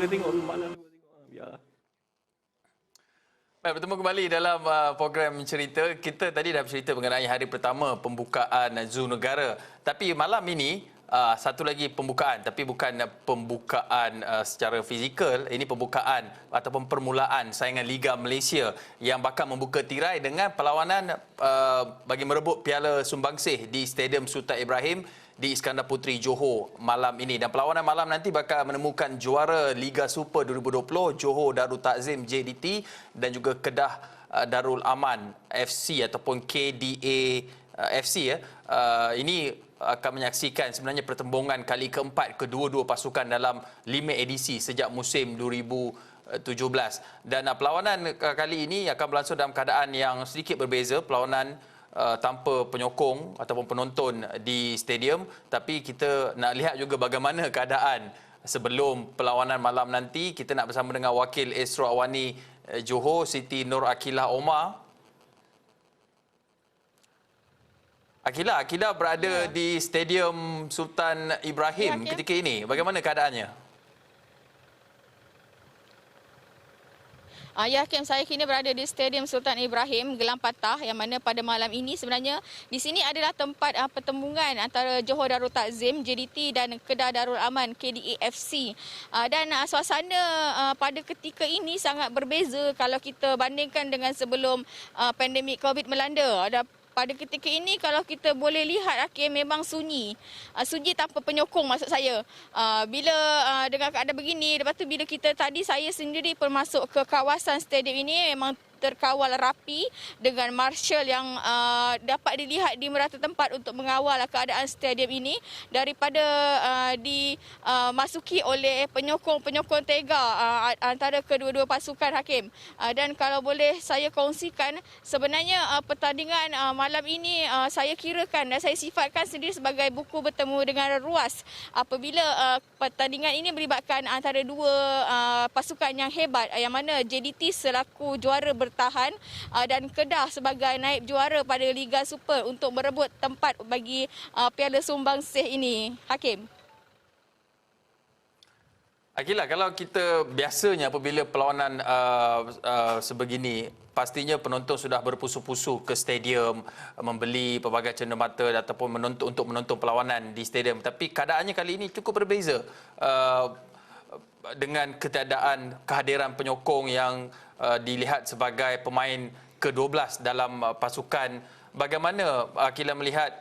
boleh tengok mana boleh tengok. Biarlah. Baik, bertemu kembali dalam program Cerita. Kita tadi dah bercerita mengenai hari pertama pembukaan Zoo Negara. Tapi malam ini, satu lagi pembukaan. Tapi bukan pembukaan secara fizikal. Ini pembukaan ataupun permulaan saingan Liga Malaysia yang bakal membuka tirai dengan perlawanan bagi merebut Piala Sumbangsih di Stadium Sultan Ibrahim di Iskandar Puteri, Johor malam ini. Dan perlawanan malam nanti bakal menemukan juara Liga Super 2020, Johor Darul Takzim JDT dan juga Kedah Darul Aman FC ataupun KDA FC. Ini akan menyaksikan sebenarnya pertembungan kali keempat kedua-dua pasukan dalam 5 edisi sejak musim 2017. Dan perlawanan kali ini akan berlangsung dalam keadaan yang sedikit berbeza. Perlawanan tanpa penyokong ataupun penonton di stadium, tapi kita nak lihat juga bagaimana keadaan sebelum perlawanan malam nanti. Kita nak bersama dengan wakil Astro Awani Johor, Siti Nur Akilah Omar. Akilah berada di Stadium Sultan Ibrahim ketika ini. Bagaimana keadaannya? Ya, Hakim, saya kini berada di Stadium Sultan Ibrahim, Gelang Patah, yang mana pada malam ini sebenarnya di sini adalah tempat pertembungan antara Johor Darul Takzim JDT dan Kedah Darul Aman KDA FC. Dan suasana pada ketika ini sangat berbeza kalau kita bandingkan dengan sebelum pandemik COVID melanda. Pada ketika ini kalau kita boleh lihat, Hakim, memang sunyi. Sunyi tanpa penyokong, maksud saya. Bila dengan keadaan begini, lepas tu bila saya sendiri pun masuk ke kawasan stadium ini, memang terkawal rapi dengan marshal yang dapat dilihat di merata tempat untuk mengawal keadaan stadium ini daripada dimasuki oleh penyokong-penyokong tega antara kedua-dua pasukan, Hakim. Dan kalau boleh saya kongsikan, sebenarnya pertandingan malam ini saya kirakan dan saya sifatkan sendiri sebagai buku bertemu dengan ruas apabila pertandingan ini melibatkan antara dua pasukan yang hebat, yang mana JDT selaku juara bertahan dan Kedah sebagai naib juara pada Liga Super untuk merebut tempat bagi Piala Sumbangsih ini, Hakim. Akilah, kalau kita biasanya apabila perlawanan sebegini, pastinya penonton sudah berpusu-pusu ke stadium, membeli pelbagai cenderamata ataupun untuk menonton perlawanan di stadium. Tapi keadaannya kali ini cukup berbeza dengan ketiadaan kehadiran penyokong yang dilihat sebagai pemain ke-12 dalam pasukan. Bagaimana Akilah melihat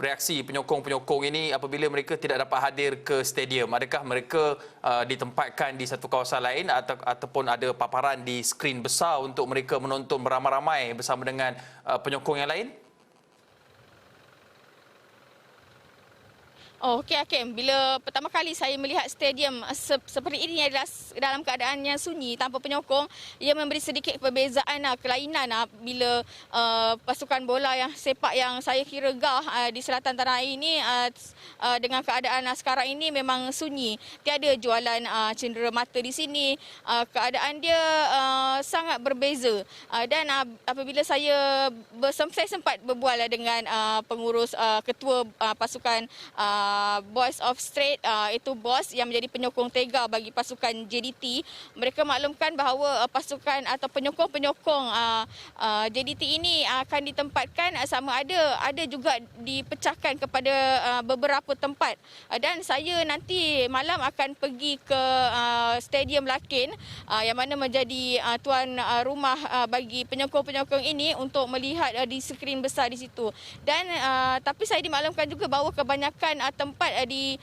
reaksi penyokong-penyokong ini apabila mereka tidak dapat hadir ke stadium? Adakah mereka ditempatkan di satu kawasan lain ataupun ada paparan di skrin besar untuk mereka menonton beramai-ramai bersama dengan penyokong yang lain? Oh, okey, Hakim. Bila pertama kali saya melihat stadium seperti ini adalah dalam keadaan yang sunyi tanpa penyokong, ia memberi sedikit perbezaan, kelainan bila pasukan bola yang sepak yang saya kira gah di selatan tanah air ini dengan keadaan sekarang ini memang sunyi. Tiada jualan cenderamata di sini. Keadaan dia sangat berbeza. Dan apabila saya sempat berbual dengan pengurus ketua pasukan Boys of Straight, itu bos yang menjadi penyokong tega bagi pasukan JDT. Mereka maklumkan bahawa pasukan atau penyokong-penyokong JDT ini akan ditempatkan sama ada juga dipecahkan kepada beberapa tempat. Dan saya nanti malam akan pergi ke Stadium Lakin yang mana menjadi tuan rumah bagi penyokong-penyokong ini untuk melihat di skrin besar di situ. Dan tapi saya dimaklumkan juga bahawa kebanyakan tempat di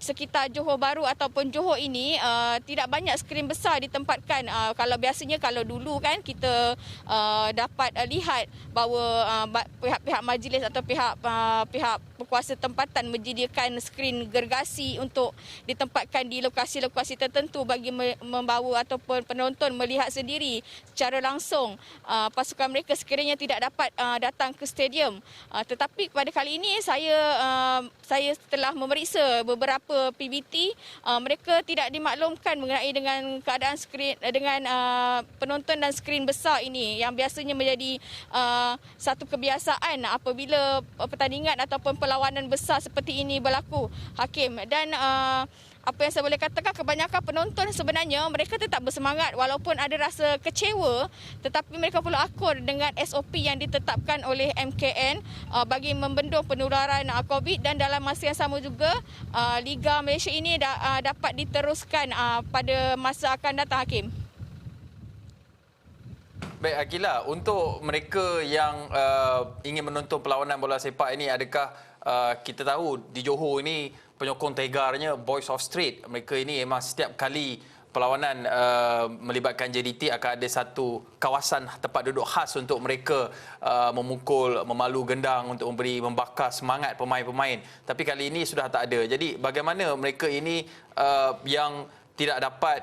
sekitar Johor Bahru ataupun Johor ini tidak banyak skrin besar ditempatkan. Kalau biasanya kalau dulu kan kita dapat lihat bahawa pihak-pihak majlis atau pihak berkuasa tempatan menyediakan skrin gergasi untuk ditempatkan di lokasi-lokasi tertentu bagi membawa ataupun penonton melihat sendiri secara langsung pasukan mereka sekiranya tidak dapat datang ke stadium. Tetapi pada kali ini saya setelah memeriksa beberapa PBT, mereka tidak dimaklumkan mengenai dengan keadaan skrin dengan penonton dan skrin besar ini yang biasanya menjadi satu kebiasaan apabila pertandingan ataupun perlawanan besar seperti ini berlaku, Hakim. Dan apa yang saya boleh katakan, kebanyakan penonton sebenarnya mereka tetap bersemangat walaupun ada rasa kecewa, tetapi mereka perlu akur dengan SOP yang ditetapkan oleh MKN bagi membendung penularan COVID, dan dalam masa yang sama juga Liga Malaysia ini dapat diteruskan pada masa akan datang, Hakim. Baik Akila, untuk mereka yang ingin menonton perlawanan bola sepak ini, adakah kita tahu di Johor ini penyokong tegarnya Boys of Street. Mereka ini memang setiap kali perlawanan melibatkan JDT akan ada satu kawasan tempat duduk khas untuk mereka memukul, memalu gendang untuk membakar semangat pemain-pemain. Tapi kali ini sudah tak ada. Jadi bagaimana mereka ini yang tidak dapat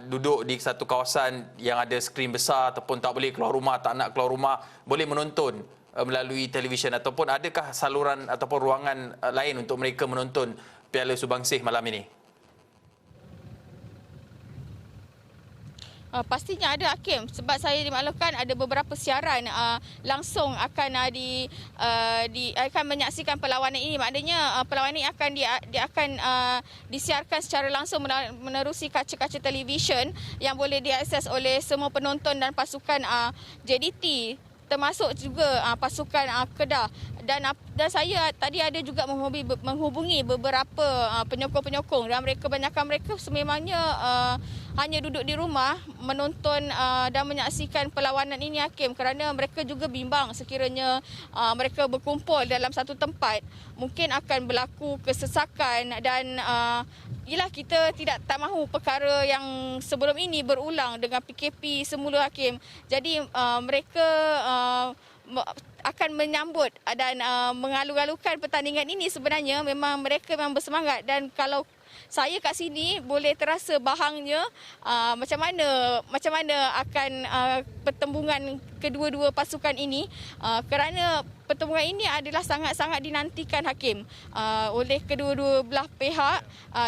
duduk di satu kawasan yang ada skrin besar ataupun tak boleh keluar rumah, tak nak keluar rumah, boleh menonton melalui televisyen, ataupun adakah saluran ataupun ruangan lain untuk mereka menonton Piala Subangsih malam ini? Pastinya ada, Hakim, sebab saya dimaklumkan ada beberapa siaran langsung akan akan menyaksikan perlawanan ini. Maknanya perlawanan ini akan disiarkan secara langsung menerusi kaca-kaca televisyen yang boleh diakses oleh semua penonton dan pasukan JDT, termasuk juga pasukan Kedah. Dan saya tadi ada juga menghubungi beberapa penyokong-penyokong, dan kebanyakan mereka sememangnya hanya duduk di rumah menonton dan menyaksikan perlawanan ini, Hakim, kerana mereka juga bimbang sekiranya mereka berkumpul dalam satu tempat mungkin akan berlaku kesesakan, dan ialah kita tak mahu perkara yang sebelum ini berulang dengan PKP semula, Hakim. Jadi mereka akan menyambut dan mengalu-alukan pertandingan ini. Sebenarnya memang mereka memang bersemangat, dan kalau saya kat sini boleh terasa bahangnya macam mana akan pertembungan kedua-dua pasukan ini, kerana pertembungan ini adalah sangat-sangat dinantikan, Hakim, oleh kedua-dua belah pihak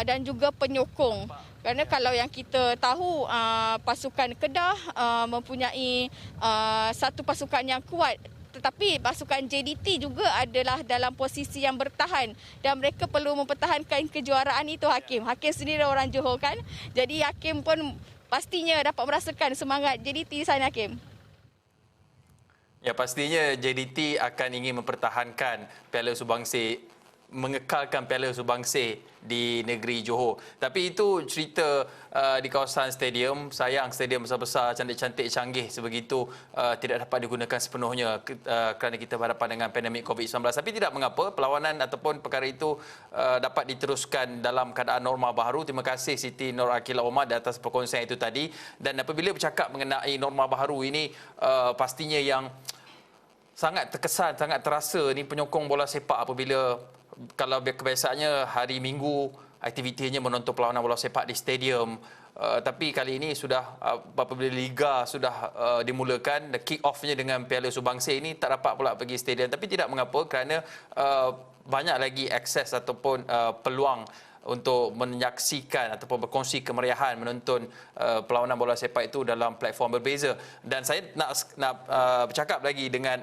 dan juga penyokong. Kerana kalau yang kita tahu, pasukan Kedah mempunyai satu pasukan yang kuat, tetapi pasukan JDT juga adalah dalam posisi yang bertahan, dan mereka perlu mempertahankan kejuaraan itu, Hakim. Hakim sendiri orang Johor kan, jadi Hakim pun pastinya dapat merasakan semangat JDT sana, Hakim. Ya, pastinya JDT akan ingin mempertahankan Piala Subangsih, mengekalkan Piala Subangsih di negeri Johor. Tapi itu cerita di kawasan stadium. Sayang stadium besar-besar, cantik-cantik, canggih sebegitu tidak dapat digunakan sepenuhnya kerana kita berhadapan dengan pandemik COVID-19. Tapi tidak mengapa, perlawanan ataupun perkara itu dapat diteruskan dalam keadaan norma baharu. Terima kasih Siti Nur Akila Omar di atas perkongsian itu tadi. Dan apabila bercakap mengenai norma baharu ini, pastinya yang sangat terkesan, sangat terasa ni penyokong bola sepak apabila, kalau kebiasaannya hari Minggu aktivitinya menonton perlawanan bola sepak di stadium, tapi kali ini sudah apabila Liga sudah dimulakan, kick off-nya dengan Piala Subangsih ini tak dapat pula pergi stadium. Tapi tidak mengapa, kerana banyak lagi akses ataupun peluang untuk menyaksikan ataupun berkongsi kemeriahan menonton perlawanan bola sepak itu dalam platform berbeza. Dan saya nak bercakap lagi dengan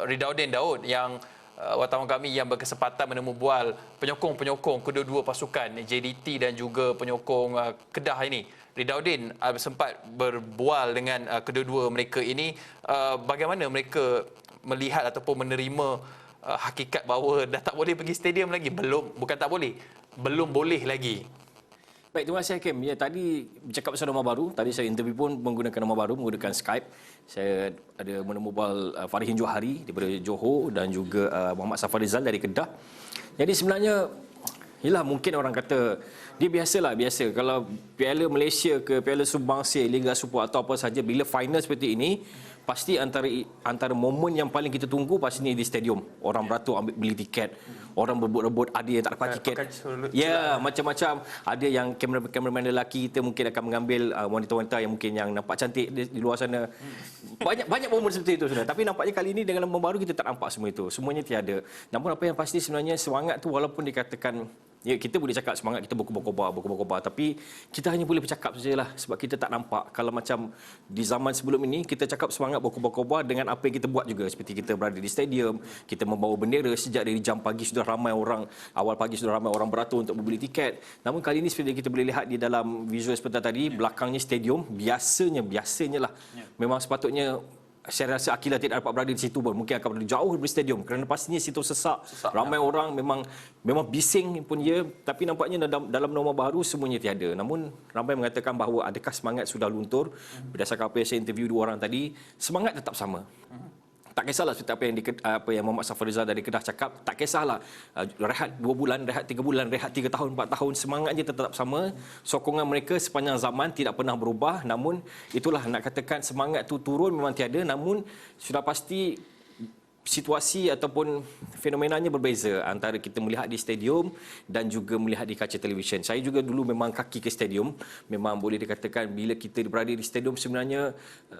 Ridauddin Daud, yang wartawan kami yang berkesempatan menemu bual penyokong-penyokong kedua-dua pasukan JDT dan juga penyokong Kedah ini. Ridauddin sempat berbual dengan kedua-dua mereka ini. Bagaimana mereka melihat ataupun menerima hakikat bahawa dah tak boleh pergi stadium lagi? Bukan tak boleh, belum boleh lagi. Baik, terima kasih Hakim. Ya, tadi bercakap pasal nama baru. Tadi saya interview pun menggunakan nama baru, menggunakan Skype. Saya ada menemu bual Farihin Johari daripada Johor dan juga Muhammad Safar Rizal dari Kedah. Jadi sebenarnya, yalah, mungkin orang kata dia biasa. Kalau Piala Malaysia ke Piala Subangsih, Liga Super atau apa saja, bila final seperti ini, pasti antara momen yang paling kita tunggu pastinya di stadium. Orang beratur ambil beli tiket, orang berebut-rebut, ada yang tak dapat tiket. Ya, macam-macam. Ada yang kameraman lelaki kita mungkin akan mengambil wanita-wanita yang mungkin yang nampak cantik di luar sana. Banyak momen seperti itu sudah. Tapi nampaknya kali ini dengan lambang baru kita tak nampak semua itu. Semuanya tiada. Namun apa yang pasti sebenarnya semangat tu, walaupun dikatakan Ya, kita boleh cakap semangat kita berkobar, tapi kita hanya boleh bercakap sajalah sebab kita tak nampak. Kalau macam di zaman sebelum ini, kita cakap semangat berkobar dengan apa yang kita buat juga. Seperti kita berada di stadium, kita membawa bendera sejak dari jam pagi sudah ramai orang, awal pagi sudah ramai orang beratur untuk membeli tiket. Namun kali ini seperti kita boleh lihat di dalam visual seperti tadi, belakangnya stadium, biasanya lah. Memang sepatutnya saya rasa Akila tidak dapat berada di situ pun. Mungkin akan berada jauh dari stadium kerana pastinya situ sesak ramai orang, memang bising pun ya. Tapi nampaknya dalam norma baru semuanya tiada. Namun ramai mengatakan bahawa adakah semangat sudah luntur. Berdasarkan apa yang saya interview 2 orang tadi, semangat tetap sama. Tak kisahlah seperti apa yang Muhammad Safarizal dari Kedah cakap, tak kisahlah rehat 2 bulan, rehat 3 bulan, rehat 3 tahun, 4 tahun, semangatnya tetap sama. Sokongan mereka sepanjang zaman tidak pernah berubah. Namun itulah nak katakan semangat tu turun memang tiada, namun sudah pasti situasi ataupun fenomenanya berbeza antara kita melihat di stadium dan juga melihat di kaca televisyen. Saya juga dulu memang kaki ke stadium. Memang boleh dikatakan bila kita berada di stadium sebenarnya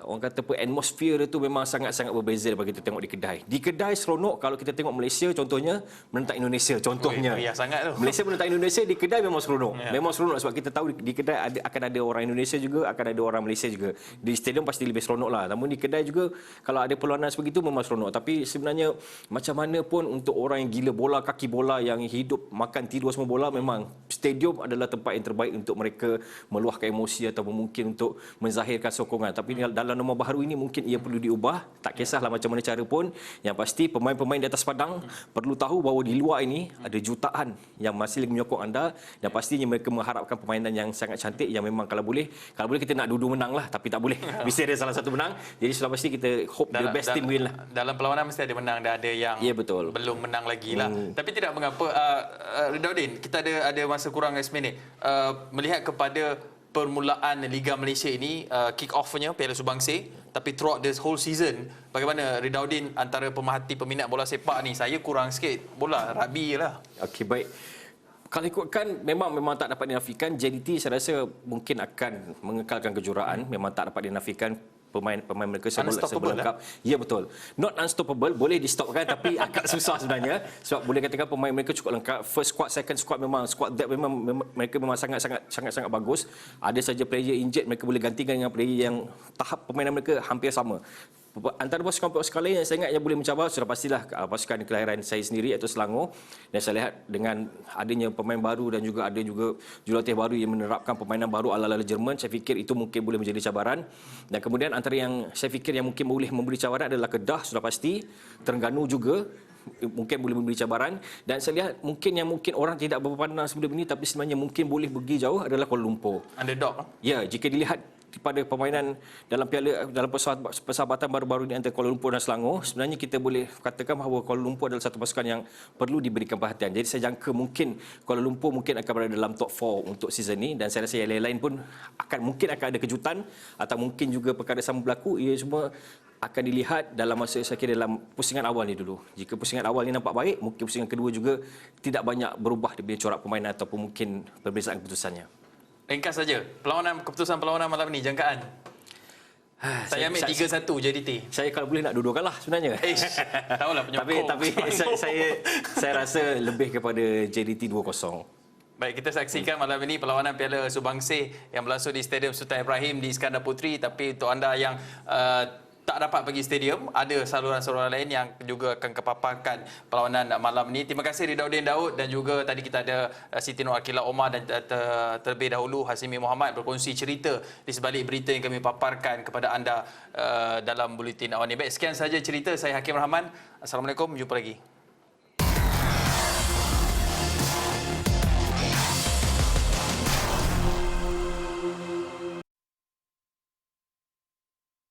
orang kata atmosfer itu memang sangat-sangat berbeza daripada kita tengok di kedai. Di kedai seronok kalau kita tengok Malaysia contohnya menentang Indonesia contohnya. Ya, sangat tu. Malaysia menentang Indonesia di kedai memang seronok. Ya. Memang seronok sebab kita tahu di kedai akan ada orang Indonesia juga, akan ada orang Malaysia juga. Di stadium pasti lebih seronok lah. Namun di kedai juga kalau ada perlawanan sebegitu memang seronok. Tapi sebenarnya macam mana pun untuk orang yang gila bola, kaki bola, yang hidup makan tidur semua bola, memang stadium adalah tempat yang terbaik untuk mereka meluahkan emosi atau mungkin untuk menzahirkan sokongan. Tapi dalam norma baru ini mungkin ia perlu diubah. Tak kisahlah macam mana cara pun, yang pasti pemain-pemain di atas padang perlu tahu bahawa di luar ini ada jutaan yang masih lagi menyokong anda, dan pastinya mereka mengharapkan permainan yang sangat cantik yang memang kalau boleh kita nak dua-dua menang lah, tapi tak boleh. Mesti ada salah satu menang. Jadi sudah pasti kita hope the best team win lah. Dalam perlawanan mesti ada menang dan ada yang betul, belum menang lagi lah. Tapi tidak mengapa. Ridauddin, kita ada masa kurang 10 minit. Melihat kepada permulaan Liga Malaysia ini, kick off-nya Piala Subangsih, tapi throughout the whole season, bagaimana Ridauddin antara pemerhati peminat bola sepak ni? Saya kurang sikit bola rugby lah. Okey, baik. Kalau ikutkan memang tak dapat dinafikan, JDT saya rasa mungkin akan mengekalkan kejuaraan. Memang tak dapat dinafikan pemain mereka sebelengkap. Ya, betul. Not unstoppable, boleh di stopkan tapi agak susah sebenarnya sebab boleh katakan pemain mereka cukup lengkap. First squad, second squad, memang squad depth mereka memang sangat bagus. Ada saja player injured, mereka boleh gantikan dengan player yang tahap permainan mereka hampir sama. Antara pasukan lain yang saya ingat yang boleh mencabar sudah pastilah pasukan kelahiran saya sendiri iaitu Selangor, dan saya lihat dengan adanya pemain baru dan juga ada juga jurulatih baru yang menerapkan permainan baru ala-ala Jerman, saya fikir itu mungkin boleh menjadi cabaran. Dan kemudian antara yang saya fikir yang mungkin boleh memberi cabaran adalah Kedah, sudah pasti. Terengganu juga mungkin boleh memberi cabaran, dan saya lihat mungkin orang tidak berpandang sebelum ini tapi sebenarnya mungkin boleh pergi jauh adalah Kuala Lumpur. Underdog. Ya, jika dilihat pada permainan dalam persahabatan baru-baru ini antara Kuala Lumpur dan Selangor, sebenarnya kita boleh katakan bahawa Kuala Lumpur adalah satu pasukan yang perlu diberikan perhatian. Jadi saya jangka mungkin Kuala Lumpur mungkin akan berada dalam top 4 untuk season ini, dan saya rasa yang lain-lain pun mungkin akan ada kejutan atau mungkin juga perkara sama berlaku. Ia semua akan dilihat dalam masa saya kira dalam pusingan awal ni dulu. Jika pusingan awal ni nampak baik, mungkin pusingan kedua juga tidak banyak berubah daripada corak permainan ataupun mungkin perbezaan keputusannya. Ringkas saja, keputusan perlawanan malam ni, jangkaan. Saya ambil 3-1 JDT. Saya kalau boleh nak dua-dua kalah sebenarnya. Tahulah penyokong. Tapi saya rasa lebih kepada JDT 2-0. Baik, kita saksikan malam ini perlawanan Piala Subangsih yang berlangsung di Stadium Sultan Ibrahim di Iskandar Puteri. Tapi untuk anda yang tak dapat pergi stadium, ada saluran-saluran lain yang juga akan kepaparkan perlawanan malam ini. Terima kasih Ridauddin Daud, dan juga tadi kita ada Siti Nur Akila Omar, dan terlebih dahulu Hasimi Muhammad berkongsi cerita di sebalik berita yang kami paparkan kepada anda dalam buletin awal ini. Baik, sekian saja cerita saya Hakim Rahman. Assalamualaikum, jumpa lagi.